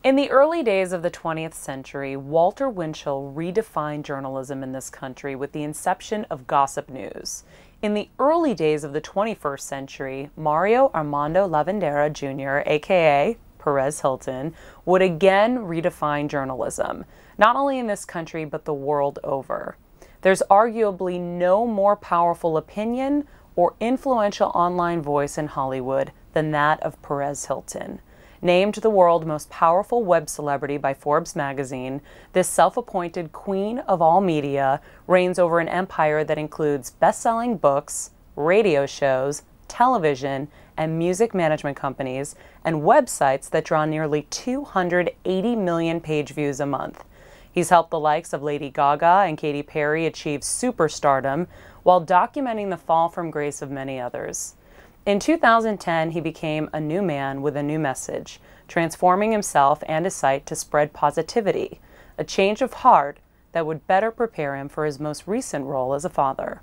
In the early days of the 20th century, Walter Winchell redefined journalism in this country with the inception of gossip news. In the early days of the 21st century, Mario Armando Lavandera Jr., aka Perez Hilton, would again redefine journalism, not only in this country but the world over. There's arguably no more powerful opinion or influential online voice in Hollywood than that of Perez Hilton. Named the world's most powerful web celebrity by Forbes magazine, this self-appointed queen of all media reigns over an empire that includes best-selling books, radio shows, television, and music management companies, and websites that draw nearly 280 million page views a month. He's helped the likes of Lady Gaga and Katy Perry achieve superstardom while documenting the fall from grace of many others. In 2010, he became a new man with a new message, transforming himself and his site to spread positivity, a change of heart that would better prepare him for his most recent role as a father.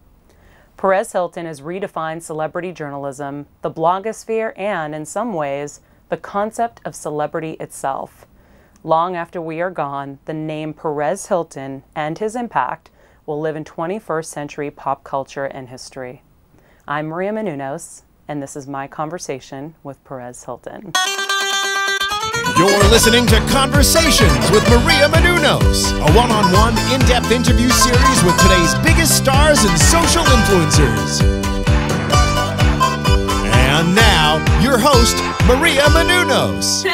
Perez Hilton has redefined celebrity journalism, the blogosphere, and, in some ways, the concept of celebrity itself. Long after we are gone, the name Perez Hilton and his impact will live in 21st century pop culture and history. I'm Maria Menounos, and this is my conversation with Perez Hilton. You're listening to Conversations with Maria Menounos, a one-on-one, in-depth interview series with today's biggest stars and social influencers. And now, your host, Maria Menounos.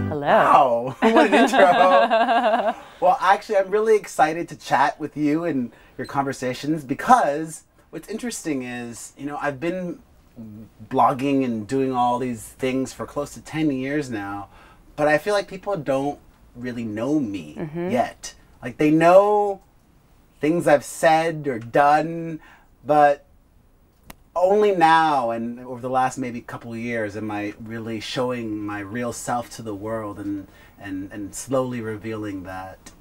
Hello. Wow, what an intro. Well, actually, I'm really excited to chat with you and your conversations because what's interesting is, I've been blogging and doing all these things for close to 10 years now, but I feel like people don't really know me yet. Like, they know things I've said or done, but only now and over the last maybe couple of years am I really showing my real self to the world and slowly revealing that.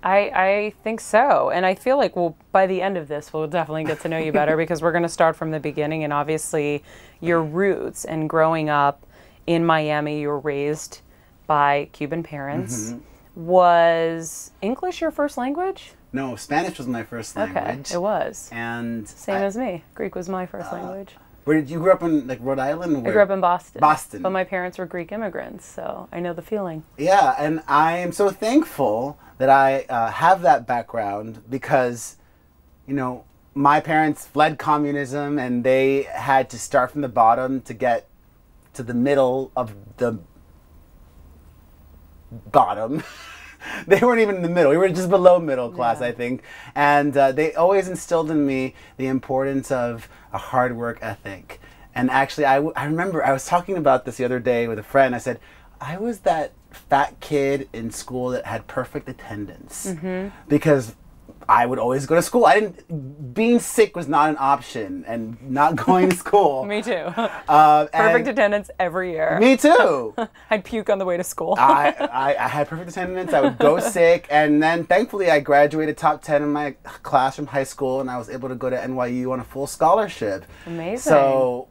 I think so. And I feel like by the end of this, we'll definitely get to know you better because we're going to start from the beginning. And obviously your roots and growing up in Miami, you were raised by Cuban parents. Was English your first language? No, Spanish was my first language. Okay, it was. And same as me. Greek was my first language. Where did you grow up in, like, Rhode Island? I grew up in Boston. Boston. But my parents were Greek immigrants, so I know the feeling. Yeah, and I am so thankful that I have that background because, my parents fled communism and they had to start from the bottom to get to the middle of the bottom. They weren't even in the middle. We were just below middle class, I think. And they always instilled in me the importance of a hard work ethic. And actually, I remember I was talking about this the other day with a friend. I said, I was that fat kid in school that had perfect attendance because I would always go to school. Being sick was not an option, and not going to school. Me too. Perfect attendance every year. Me too. I'd puke on the way to school. I had perfect attendance. I would go sick, and then thankfully I graduated top 10 in my class from high school, and I was able to go to NYU on a full scholarship. Amazing. So,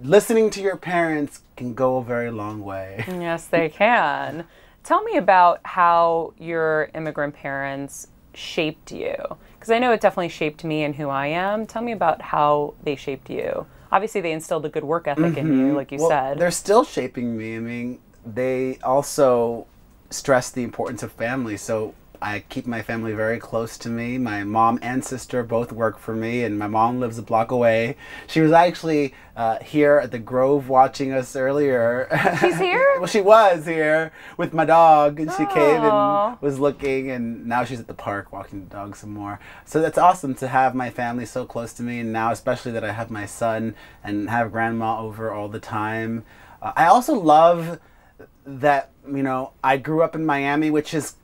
listening to your parents can go a very long way. Yes, they can. Tell me about how your immigrant parents shaped you, because I know it definitely shaped me and who I am. Tell me about how they shaped you. Obviously they instilled a good work ethic in you, like you said. They're still shaping me. I mean, they also stress the importance of family, so I keep my family very close to me. My mom and sister both work for me, and my mom lives a block away. She was actually here at the Grove watching us earlier. She's here? Well, she was here with my dog, and she came and was looking, and now she's at the park walking the dog some more. So that's awesome to have my family so close to me, and now especially that I have my son and have grandma over all the time. I also love that, I grew up in Miami, which is